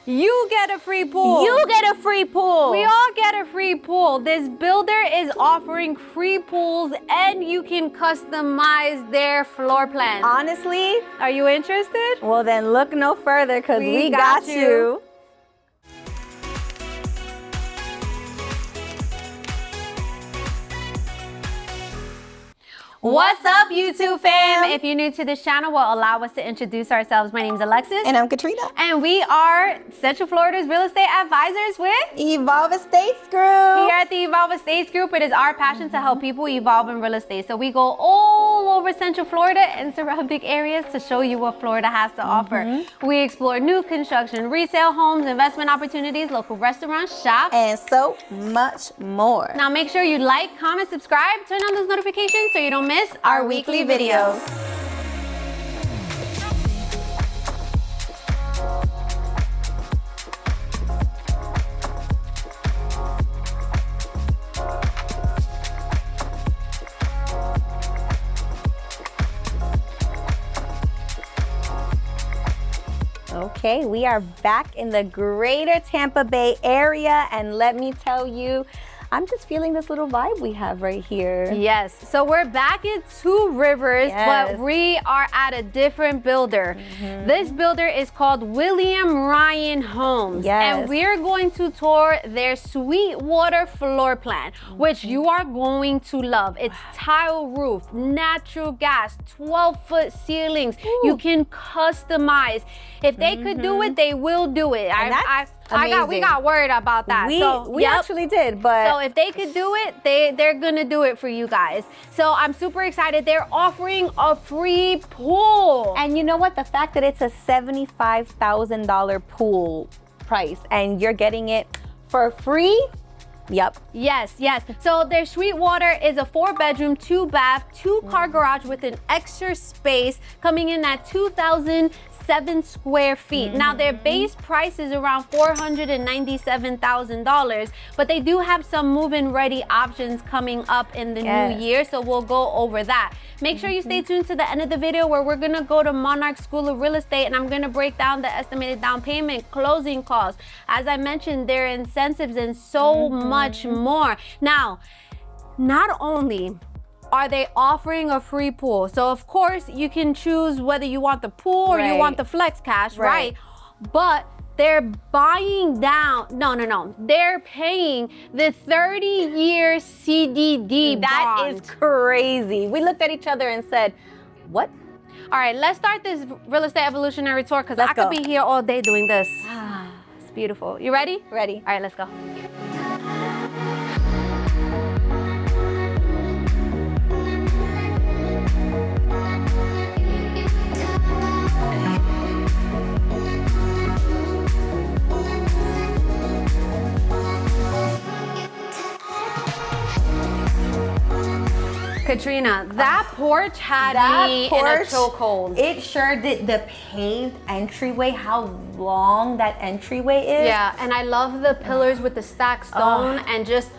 You get a free pool. You get a free pool. We all get a free pool. This builder is offering free pools and you can customize their floor plans. Honestly, are you interested? Well, then look no further because we got you. What's up, YouTube fam? If you're new to this channel, well, allow us to introduce ourselves. My name is Alexis. And I'm Katrina. And we are Central Florida's real estate advisors with Evolve Estates Group. Here at the Evolve Estates Group, it is our passion to help people evolve in real estate. So we go all over Central Florida and surrounding areas to show you what Florida has to offer. We explore new construction, resale homes, investment opportunities, local restaurants, shops, and so much more. Now make sure you like, comment, subscribe, turn on those notifications so you don't miss our weekly videos. Okay, we are back in the greater Tampa Bay area, and let me tell you, I'm just feeling this little vibe we have right here. Yes, so we're back in Two Rivers, but we are at a different builder. This builder is called William Ryan Homes, and we're going to tour their Sweetwater floor plan, which you are going to love. It's tile roof, natural gas, 12-foot ceilings. You can customize. If they could do it, they will do it. We got word about that. We actually did, but so if they could do it, they're gonna do it for you guys. So I'm super excited. They're offering a free pool. And you know what? The fact that it's a $75,000 pool price and you're getting it for free. Yep. Yes. So their Sweetwater is a 4-bedroom, 2-bath, 2-car garage with an extra space coming in at 2,007 square feet. Now their base price is around $497,000, but they do have some move-in ready options coming up in the new year, so we'll go over that. Make sure you stay tuned to the end of the video where we're gonna go to Monarch School of Real Estate and I'm gonna break down the estimated down payment, closing costs, as I mentioned, their incentives and so much more. Now, not only are they offering a free pool, so of course you can choose whether you want the pool or you want the flex cash, right? But they're buying down, no, they're paying the 30-year CDD bond. That is crazy. We looked at each other and said, what? All right, let's start this real estate evolutionary tour because I could be here all day doing this. It's beautiful. You ready? Ready. All right, let's go. Katrina, that porch had me in a chokehold. It sure did. The paved entryway, how long that entryway is. Yeah, and I love the pillars with the stacked stone and just,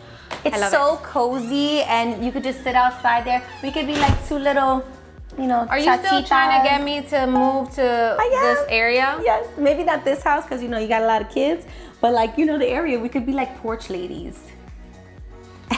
it's so cozy, and you could just sit outside there. We could be like two little, you know, Are you still trying to get me to move to this area? Yes, maybe not this house because, you know, you got a lot of kids, but like, you know, the area, we could be like porch ladies.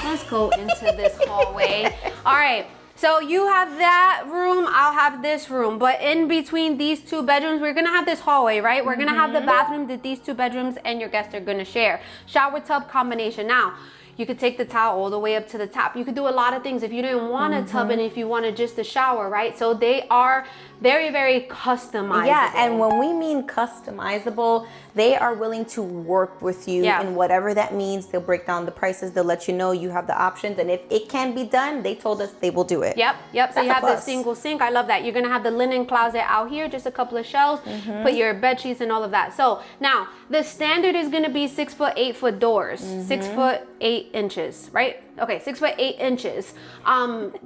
Let's go into this hallway. All right, so you have that room, I'll have this room, but in between these 2 bedrooms, we're gonna have this hallway, right? We're gonna have the bathroom that these 2 bedrooms and your guests are gonna share. Shower tub combination. Now, you could take the towel all the way up to the top. You could do a lot of things if you didn't want a tub and if you wanted just a shower, right? So they are very, very customizable. Yeah, and when we mean customizable, they are willing to work with you in whatever that means. They'll break down the prices. They'll let you know you have the options. And if it can be done, they told us they will do it. Yep. So you have the single sink. I love that. You're going to have the linen closet out here, just a couple of shelves, put your bed sheets and all of that. So now the standard is going to be 6 foot, 8 foot doors, 6 foot, 8 inches, right? Okay, 6 foot, 8 inches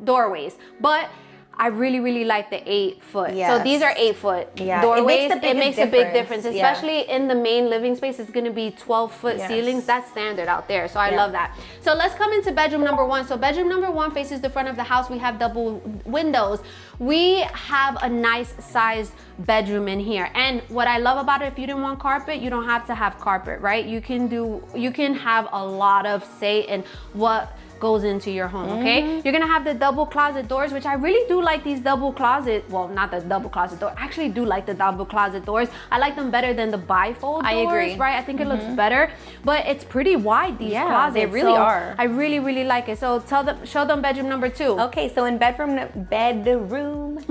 doorways. But I really, really like the 8 foot. Yes. So these are 8 foot doorways. It makes a big difference, especially in the main living space. It's gonna be 12 foot ceilings. That's standard out there. So I love that. So let's come into bedroom number 1. So bedroom number 1 faces the front of the house. We have double windows. We have a nice sized bedroom in here. And what I love about it, if you didn't want carpet, you don't have to have carpet, right? You can have a lot of say in what goes into your home, okay? You're gonna have the double closet doors, which I really do like these double closet, well, not the double closet door. I actually do like the double closet doors. I like them better than the bifold doors, I agree. Right? I think it looks better, but it's pretty wide, these closets. They really are. I really, really like it. So show them bedroom number 2. Okay, so in bedroom number 2,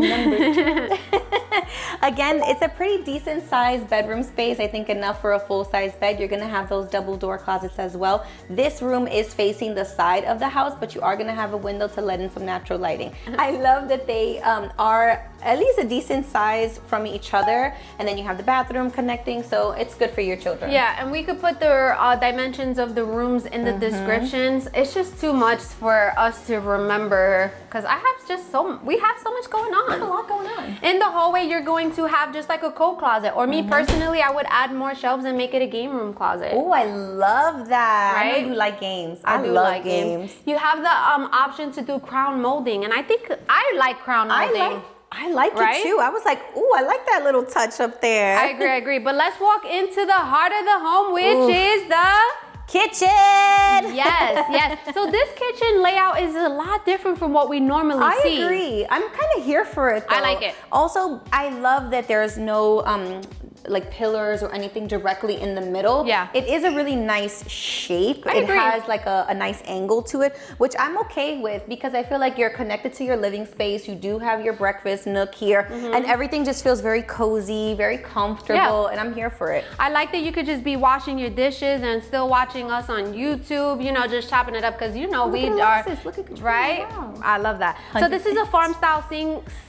again, it's a pretty decent sized bedroom space. I think enough for a full size bed. You're gonna have those double door closets as well. This room is facing the side of the house, but you are gonna have a window to let in some natural lighting. I love that they are at least a decent size from each other, and then you have the bathroom connecting, so it's good for your children. Yeah, and we could put the dimensions of the rooms in the descriptions. It's just too much for us to remember because we have so much going on. There's a lot going on. In the hallway, you're going to have just like a coat closet, or me personally, I would add more shelves and make it a game room closet. Oh, I love that. Right? I know you like games. I do love like games. You have the option to do crown molding, and I think I like crown molding. I like it too. I was like, ooh, I like that little touch up there. I agree. But let's walk into the heart of the home, which is the kitchen. Yes. So this kitchen layout is a lot different from what we normally see. I agree. I'm kind of here for it though. I like it. Also, I love that there's no like pillars or anything directly in the middle. Yeah. It is a really nice shape. I agree. It has like a nice angle to it, which I'm okay with because I feel like you're connected to your living space. You do have your breakfast nook here and everything just feels very cozy, very comfortable, and I'm here for it. I like that you could just be washing your dishes and still watching us on YouTube, you know, just chopping it up because you know we are, right? Wow. I love that. So this is a farm style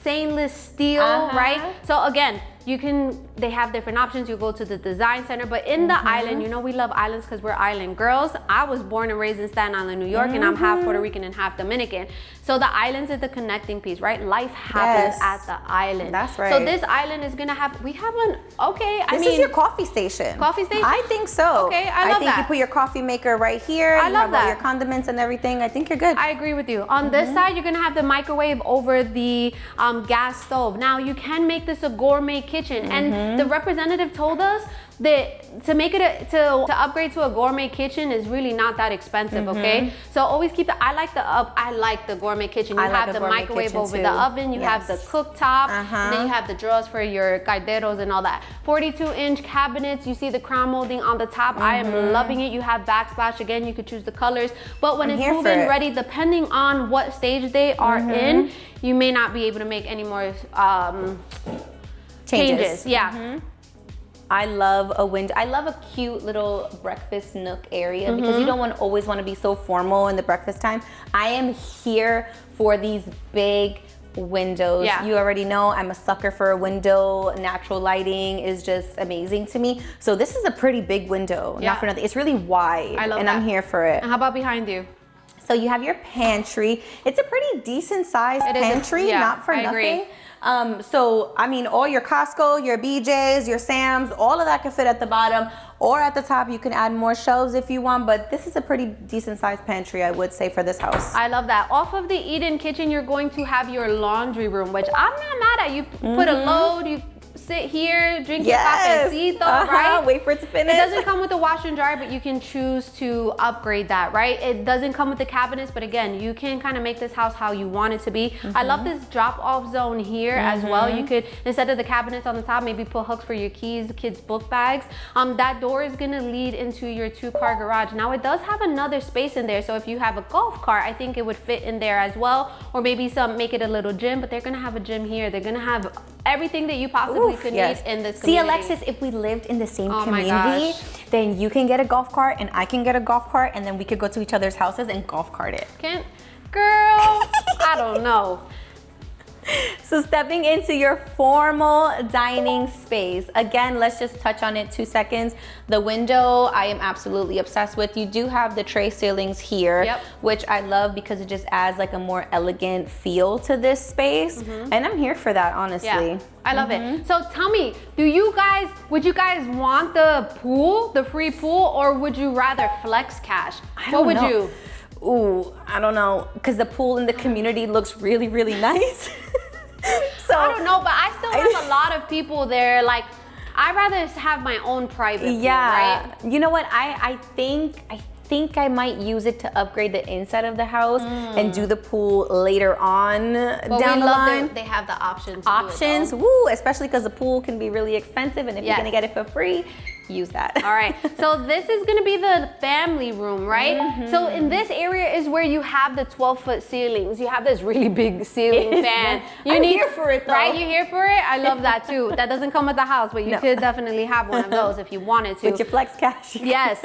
stainless steel, right? So again, they have different options. You go to the design center, but in the island, you know we love islands because we're island girls. I was born and raised in Staten Island, New York, and I'm half Puerto Rican and half Dominican. So the islands is the connecting piece, right? Life happens at the island. That's right. So this island is gonna have, we have one, This is your coffee station. Coffee station? I think so. Okay, I love that. I think you put your coffee maker right here. I love that. All your condiments and everything. I think you're good. I agree with you. On this side, you're gonna have the microwave over the gas stove. Now you can make this a gourmet kitchen, and the representative told us that to make it to upgrade to a gourmet kitchen is really not that expensive. Okay, so always keep I like the gourmet kitchen. You have the microwave over the oven. You have the cooktop. And then you have the drawers for your calderos and all that. 42-inch cabinets. You see the crown molding on the top. I am loving it. You have backsplash again. You could choose the colors, but when it's move-in ready, depending on what stage they are in, you may not be able to make any more changes. Yeah. I love a window. I love a cute little breakfast nook area because you don't always want to be so formal in the breakfast time. I am here for these big windows. You already know I'm a sucker for a window. Natural lighting is just amazing to me. So this is a pretty big window. Not for nothing. It's really wide. I love and that. I'm here for it. And how about behind you? So you have your pantry. It's a pretty decent sized pantry, not for nothing. So, I mean, all your Costco, your BJ's, your Sam's, all of that can fit at the bottom, or at the top you can add more shelves if you want, but this is a pretty decent sized pantry, I would say, for this house. I love that. Off of the eat-in kitchen, you're going to have your laundry room, which I'm not mad at. You put a load, you sit here, drink your cafecito, right? Wait for it to finish. It doesn't come with a washer and dryer, but you can choose to upgrade that, right? It doesn't come with the cabinets, but again, you can kind of make this house how you want it to be. I love this drop-off zone here as well. You could, instead of the cabinets on the top, maybe put hooks for your keys, kids' book bags. That door is gonna lead into your 2-car garage. Now it does have another space in there, so if you have a golf cart, I think it would fit in there as well, or maybe make it a little gym, but they're gonna have a gym here. They're gonna have everything that you possibly could need in this community. See, Alexis, if we lived in the same community, then you can get a golf cart and I can get a golf cart, and then we could go to each other's houses and golf cart it. Girl, I don't know. So stepping into your formal dining space. Again, let's just touch on it 2 seconds. The window, I am absolutely obsessed with. You do have the tray ceilings here, Yep. which I love because it just adds like a more elegant feel to this space. And I'm here for that, honestly. Yeah, I love it. So tell me, would you guys want the pool, the free pool, or would you rather flex cash? What would you? Ooh, I don't know, because the pool in the community looks really, really nice. So I don't know, but I still have a lot of people there. Like, I'd rather have my own private pool, right? You know what? I think I might use it to upgrade the inside of the house and do the pool later on down the line. They have the options. Woo! Especially because the pool can be really expensive, and if you're gonna get it for free, use that. All right, so this is gonna be the family room, right? So in this area is where you have the 12-foot ceilings. You have this really big ceiling fan. I'm here for it, though. Right, you here for it? I love that too. That doesn't come with the house, but you could definitely have one of those if you wanted to. With your flex cash. Yes.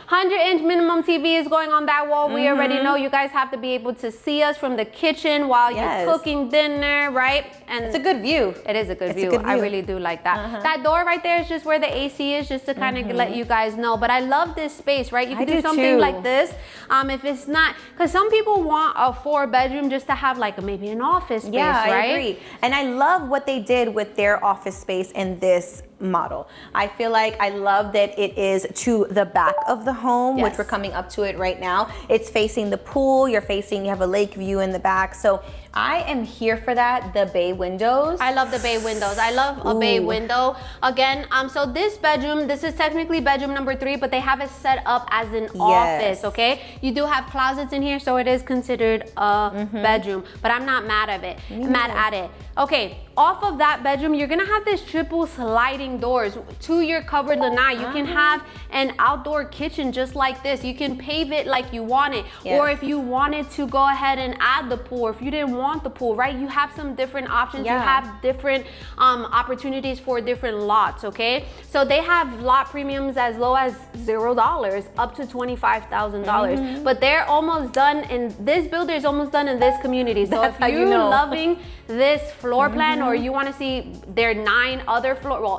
100-inch minimum TV is going on that wall. We already know you guys have to be able to see us from the kitchen while you're cooking dinner, right? And it's a good view. It is a good view. I really do like that. That door right there is just where the AC is, just to kind of let you guys know. But I love this space, right? You can do something like this. If it's not, because some people want a 4-bedroom just to have like maybe an office space, right? I agree. And I love what they did with their office space in this model. I feel like I love that it is to the back of the home, which we're coming up to it right now. It's facing the pool. You have a lake view in the back. So I am here for that. The bay windows. I love the bay windows. I love a bay window. Again, so this bedroom, this is technically bedroom number 3, but they have it set up as an office, okay? You do have closets in here, so it is considered a bedroom, but I'm not mad at it. Okay, off of that bedroom, you're gonna have this triple sliding doors to your covered lanai. You can have an outdoor kitchen just like this. You can pave it like you want it. Or if you wanted to go ahead and add the pool, or if you didn't want the pool, right? You have some different options. You have different opportunities for different lots, okay? So they have lot premiums as low as $0 up to $25,000. But they're almost done, this builder is almost done in this community. So if you're loving this floor plan, or you want to see their 9 other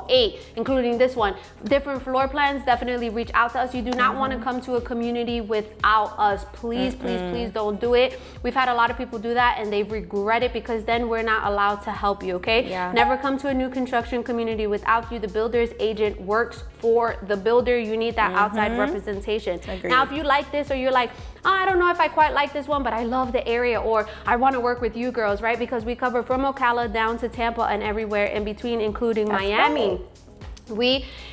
8, including this one, different floor plans, definitely reach out to us. You do not want to come to a community without us. Please, please don't do it. We've had a lot of people do that and they regret it, because then we're not allowed to help you, okay? Never come to a new construction community without you. The builder's agent works for the builder. You need that outside representation. Now, if you like this, or you're like, oh, I don't know if I quite like this one, but I love the area, or I want to work with you girls, right? Because we cover from Ocala down to Tampa and everywhere in between, including Miami.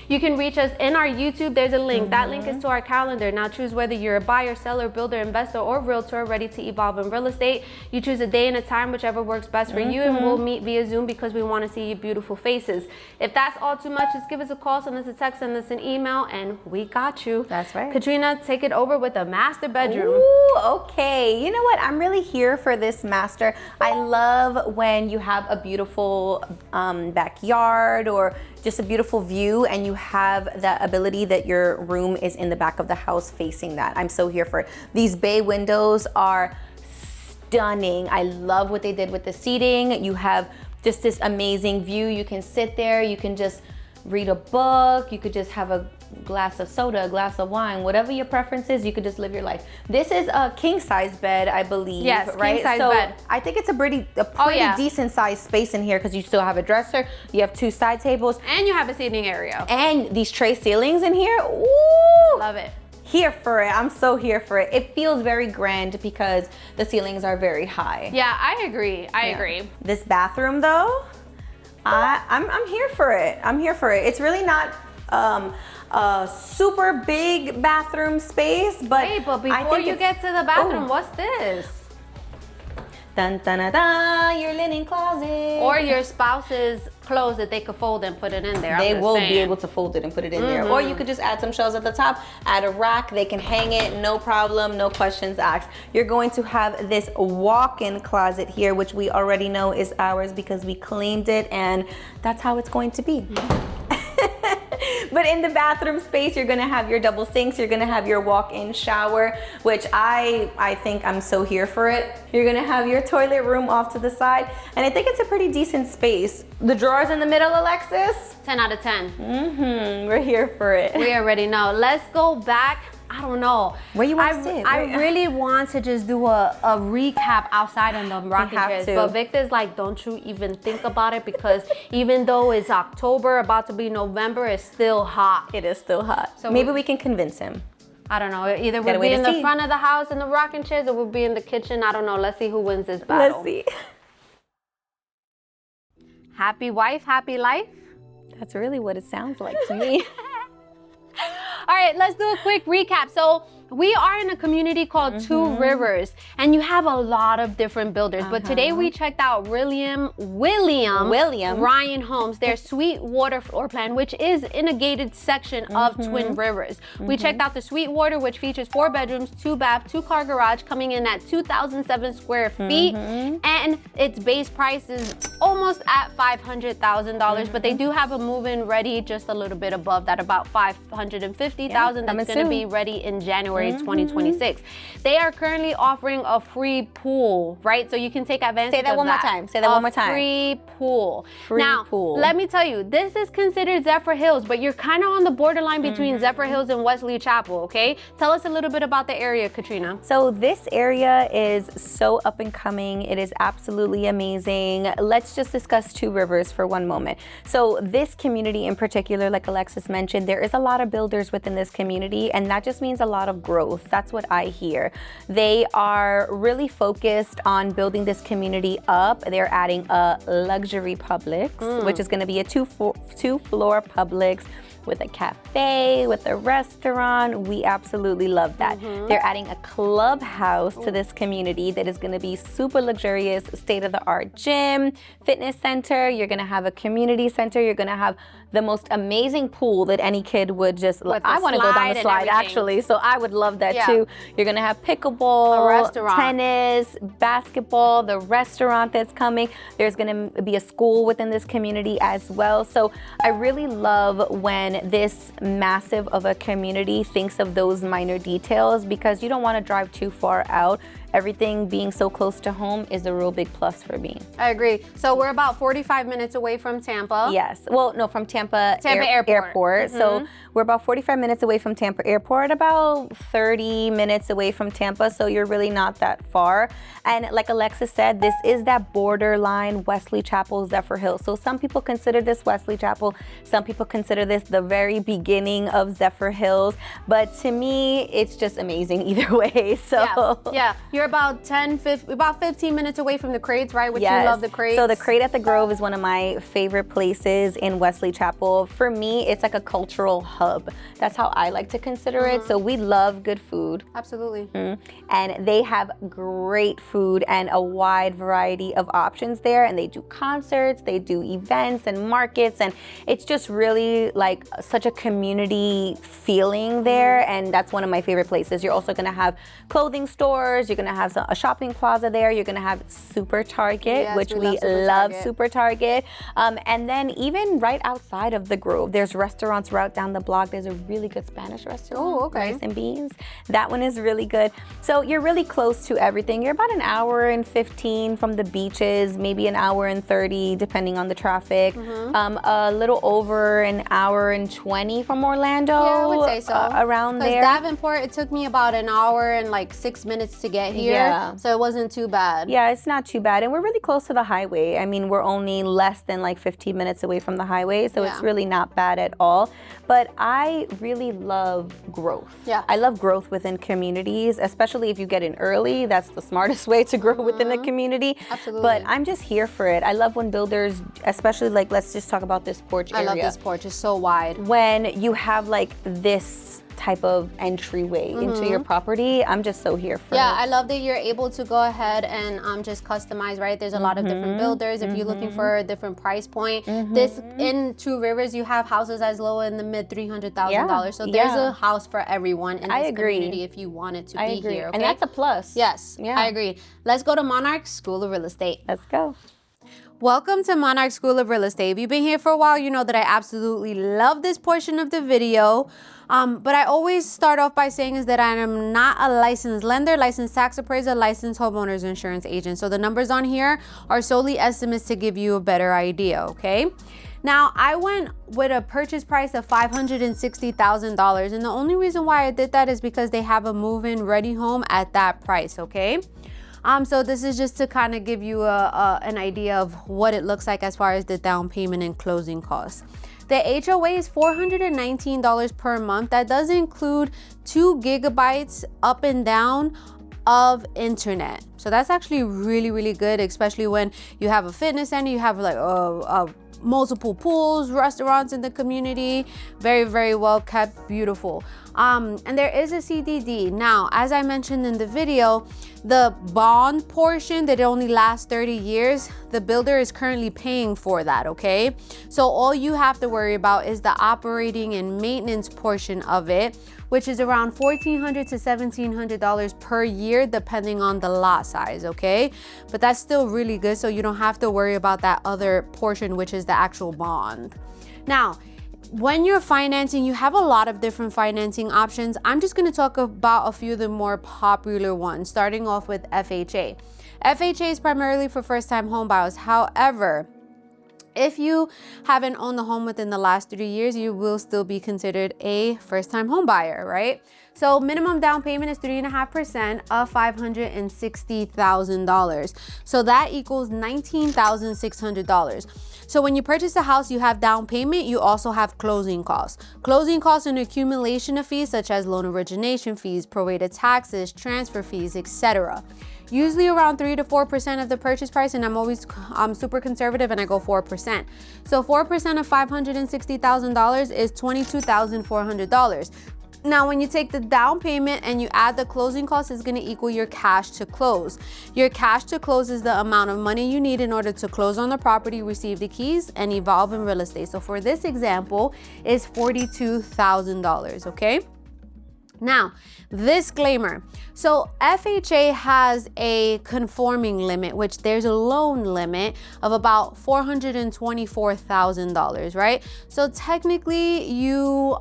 You can reach us in our YouTube. There's a link. That link is to our calendar. Now choose whether you're a buyer, seller, builder, investor, or realtor ready to evolve in real estate. You choose a day and a time, whichever works best for you, and we'll meet via Zoom because we want to see your beautiful faces. If that's all too much, just give us a call, send us a text, send us an email, and we got you. That's right. Katrina, take it over with the master bedroom. Ooh, okay. You know what? I'm really here for this master. I love when you have a beautiful backyard, or just a beautiful view, and you have the ability that your room is in the back of the house facing that. I'm so here for it. These bay windows are stunning. I love what they did with the seating. You have just this amazing view. You can sit there, you can just read a book, you could just have a glass of soda, a glass of wine, whatever your preference is, you could just live your life. This is a king size bed, I believe. Yes, right? king size so bed. I think it's a pretty decent sized space in here, because you still have a dresser, you have 2 side tables, and you have a seating area. And these tray ceilings in here. Ooh, love it. Here for it. I'm so here for it. It feels very grand because the ceilings are very high. Yeah, I agree. I agree. This bathroom though, I'm here for it. I'm here for it. It's really not a super big bathroom space, but hey, but before you get to the bathroom, what's this? Dun, dun, dun, dun, your linen closet. Or your spouse's clothes that they could fold and put it in there. They will be able to fold it and put it in there. Or you could just add some shelves at the top, add a rack, they can hang it, no problem, no questions asked. You're going to have this walk-in closet here, which we already know is ours because we cleaned it, and that's how it's going to be. But in the bathroom space, you're gonna have your double sinks, you're gonna have your walk-in shower, which I think I'm so here for it. You're gonna have your toilet room off to the side, and I think it's a pretty decent space. The drawers in the middle, Alexis? 10 out of 10. We're here for it. We already know. Let's go back. I don't know. Where you want to sit? I really want to just do a recap outside in the rocking chairs. But Victor's like, don't you even think about it, because even though it's October, about to be November, it's still hot. It is still hot. So maybe we can convince him. I don't know. Either we'll be in the front of the house in the rocking chairs, or we'll be in the kitchen. I don't know. Let's see who wins this battle. Let's see. Happy wife, happy life? That's really what it sounds like to me. All right, let's do a quick recap. So we are in a community called Two Rivers, and you have a lot of different builders. But today we checked out William Ryan Homes, their Sweetwater floor plan, which is in a gated section of Twin Rivers. We checked out the Sweetwater, which features 4 bedrooms, 2 bath, 2-car garage, coming in at 2,007 square feet, and its base price is almost at $500,000. But they do have a move-in ready, just a little bit above that, about $550,000. That's going to be ready in January 2026. They are currently offering a free pool, right? So you can take advantage of that. Say that one more time. Say that one more time. Free pool. Free now, pool. Let me tell you, this is considered Zephyrhills, but you're kind of on the borderline between Zephyrhills and Wesley Chapel, okay? Tell us a little bit about the area, Katrina. So this area is so up and coming. It is absolutely amazing. Let's just discuss Two Rivers for one moment. So this community in particular, like Alexis mentioned, there is a lot of builders within this community, and that just means a lot of growth. That's what I hear. They are really focused on building this community up. They're adding a luxury Publix, which is going to be a two-floor Publix with a cafe, with a restaurant. We absolutely love that. They're adding a clubhouse to this community that is going to be super luxurious, state-of-the-art gym, fitness center. You're going to have a community center. You're going to have the most amazing pool that any kid would just I want to go down the slide actually, so I would love that too. You're going to have pickleball, a restaurant, tennis, basketball, the restaurant that's coming. There's going to be a school within this community as well. So I really love when this massive of a community thinks of those minor details, because you don't want to drive too far out. Everything being so close to home is a real big plus for me. I agree. So we're about 45 minutes away from Tampa. Yes. Well, no, from Tampa Airport. So we're about 45 minutes away from Tampa Airport, about 30 minutes away from Tampa. So you're really not that far. And like Alexis said, this is that borderline Wesley Chapel, Zephyrhills. So some people consider this Wesley Chapel. Some people consider this the very beginning of Zephyrhills. But to me, it's just amazing either way. So yeah. You're about 15 minutes away from the crates, right? Which you love the crates. So the Crate at the Grove is one of my favorite places in Wesley Chapel. For me, it's like a cultural hub. That's how I like to consider it. So we love good food. Absolutely. And they have great food and a wide variety of options there. And they do concerts, they do events and markets. And it's just really like such a community feeling there. And that's one of my favorite places. You're also going to have clothing stores. You're going to have a shopping plaza there. You're going to have Super Target, which we love Super Target. And then even right outside of the Grove, there's restaurants right down the block. There's a really good Spanish restaurant. Oh, okay. Rice and Beans. That one is really good. So you're really close to everything. You're about an hour and 15 from the beaches, maybe an hour and 30, depending on the traffic. A little over an hour and 20 from Orlando. Yeah, I would say so. Around there. Because Davenport, it took me about an hour and like 6 minutes to get here. Yeah. So it wasn't too bad. Yeah, it's not too bad. And we're really close to the highway. I mean, we're only less than like 15 minutes away from the highway. So it's really not bad at all. But I really love growth. Yeah. I love growth within communities, especially if you get in early. That's the smartest way to grow within a community. Absolutely. But I'm just here for it. I love when builders, especially like, let's just talk about this porch area. I love this porch. It's so wide. When you have like this type of entryway into your property, I'm just so here for it. Yeah, I love that you're able to go ahead and just customize, right? There's a lot of different builders. If you're looking for a different price point, this in Two Rivers, you have houses as low in the mid $300,000. So there's a house for everyone in this community if you want it to be here. Okay? And that's a plus. Yes, Yeah. I agree. Let's go to Monarch School of Real Estate. Let's go. Welcome to Monarch School of Real Estate. If you've been here for a while, you know that I absolutely love this portion of the video. But I always start off by saying is that I am not a licensed lender, licensed tax appraiser, licensed homeowners insurance agent. So the numbers on here are solely estimates to give you a better idea, okay? Now, I went with a purchase price of $560,000. And the only reason why I did that is because they have a move-in ready home at that price, okay? So this is just to kind of give you an idea of what it looks like as far as the down payment and closing costs. The HOA is $419 per month. That does include 2 gigabytes up and down of internet. So that's actually really, really good, especially when you have a fitness center, you have like multiple pools, restaurants in the community. Very, very well kept, beautiful. And there is a CDD. Now, as I mentioned in the video, the bond portion that only lasts 30 years, the builder is currently paying for that, okay? So all you have to worry about is the operating and maintenance portion of it, which is around $1,400 to $1,700 per year, depending on the lot size, okay? But that's still really good, so you don't have to worry about that other portion, which is the actual bond. Now, when you're financing, you have a lot of different financing options. I'm just gonna talk about a few of the more popular ones, starting off with FHA. FHA is primarily for first-time home buyers. However, if you haven't owned a home within the last 3 years, you will still be considered a first-time home buyer, right? So minimum down payment is 3.5% of $560,000. So that equals $19,600. So when you purchase a house, you have down payment, you also have closing costs. Closing costs are an accumulation of fees such as loan origination fees, prorated taxes, transfer fees, etc. Usually around 3 to 4% of the purchase price, and I'm super conservative and I go 4%. So 4% of $560,000 is $22,400. Now, when you take the down payment and you add the closing costs, it's going to equal your cash to close. Your cash to close is the amount of money you need in order to close on the property, receive the keys, and evolve in real estate. So for this example, is $42,000, okay? Now, disclaimer. So FHA has a conforming limit, which there's a loan limit of about $424,000, right? So technically you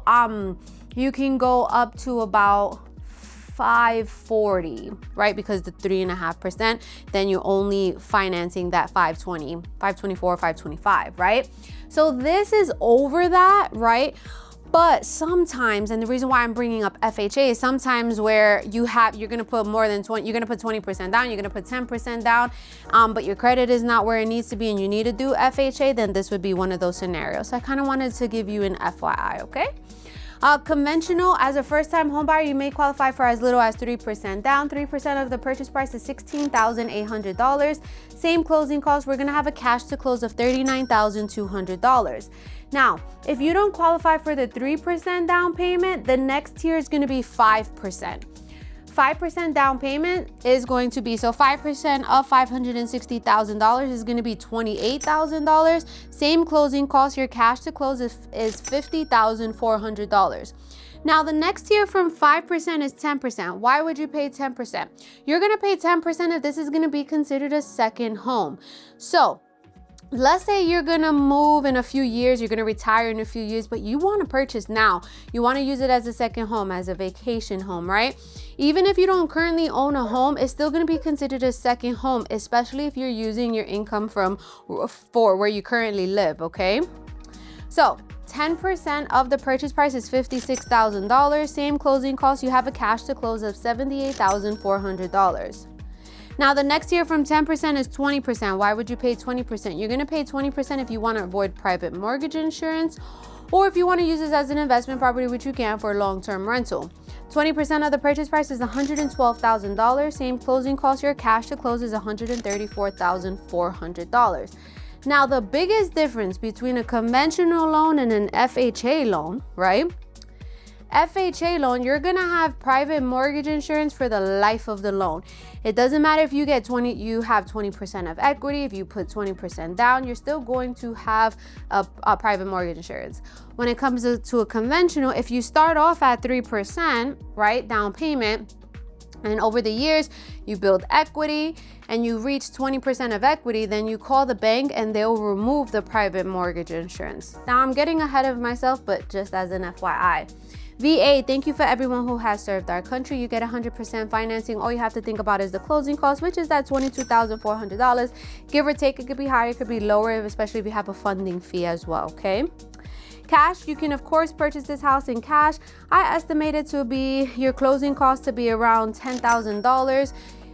can go up to about 540, right? Because the 3.5%, then you're only financing that 520, 524, 525, right? So this is over that, right? But sometimes, and the reason why I'm bringing up FHA is sometimes where you're gonna put more than 20, you're gonna put 20% down, you're gonna put 10% down, but your credit is not where it needs to be and you need to do FHA, then this would be one of those scenarios. So I kind of wanted to give you an FYI, okay? Conventional, as a first-time home buyer, you may qualify for as little as 3% down. 3% of the purchase price is $16,800. Same closing costs. We're gonna have a cash to close of $39,200. Now, if you don't qualify for the 3% down payment, the next tier is gonna be 5%. 5% down payment is going to be, so 5% of $560,000 is going to be $28,000. Same closing cost, your cash to close is $50,400. Now the next tier from 5% is 10%. Why would you pay 10%? You're going to pay 10% if this is going to be considered a second home. So let's say you're gonna move in a few years, you're gonna retire in a few years, but you wanna purchase now. You wanna use it as a second home, as a vacation home, right? Even if you don't currently own a home, it's still gonna be considered a second home, especially if you're using your income for where you currently live, okay? So 10% of the purchase price is $56,000. Same closing costs, you have a cash to close of $78,400. Now the next tier from 10% is 20%. Why would you pay 20%? You're gonna pay 20% if you wanna avoid private mortgage insurance, or if you wanna use this as an investment property, which you can for long-term rental. 20% of the purchase price is $112,000. Same closing cost, your cash to close is $134,400. Now the biggest difference between a conventional loan and an FHA loan, right? FHA loan, you're gonna have private mortgage insurance for the life of the loan. It doesn't matter if you have 20% of equity, if you put 20% down, you're still going to have a private mortgage insurance. When it comes to a conventional, if you start off at 3%, right, down payment, And over the years, you build equity and you reach 20% of equity, then you call the bank and they'll remove the private mortgage insurance. Now I'm getting ahead of myself, but just as an FYI. VA, thank you for everyone who has served our country. You get 100% financing. All you have to think about is the closing cost, which is that $22,400. Give or take, it could be higher, it could be lower, especially if you have a funding fee as well, okay? Cash, you can of course purchase this house in cash. I estimate it to be your closing cost to be around $10,000.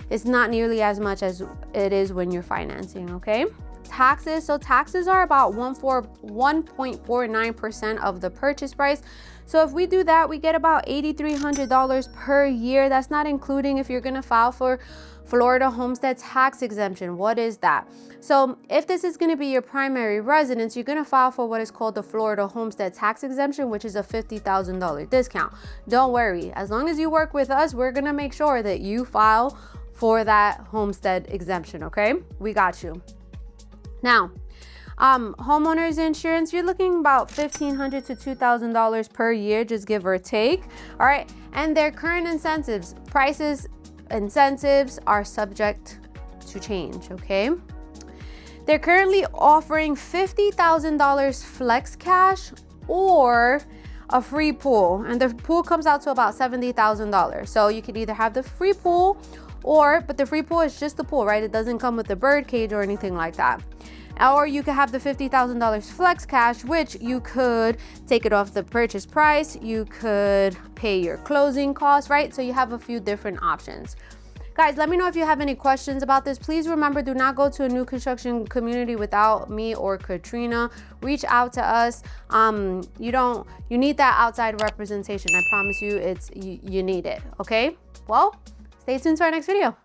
It's not nearly as much as it is when you're financing, okay? Taxes, so taxes are about 1.49% of the purchase price. So if we do that, we get about $8,300 per year. That's not including if you're gonna file for Florida homestead tax exemption. What is that? So if this is gonna be your primary residence, you're gonna file for what is called the Florida homestead tax exemption, which is a $50,000 discount. Don't worry, as long as you work with us, we're gonna make sure that you file for that homestead exemption, okay? We got you. Now, homeowners insurance, you're looking about $1,500 to $2,000 per year, just give or take. All right, and their current incentives, incentives are subject to change, okay? They're currently offering $50,000 flex cash or a free pool, and the pool comes out to about $70,000. So you could either have the free pool but the free pool is just the pool, right? It doesn't come with the bird cage or anything like that. Or you could have the $50,000 flex cash, which you could take it off the purchase price. You could pay your closing costs, right? So you have a few different options. Guys, let me know if you have any questions about this. Please remember, do not go to a new construction community without me or Katrina. Reach out to us. You need that outside representation. I promise you, you need it, okay? Well, stay tuned to our next video.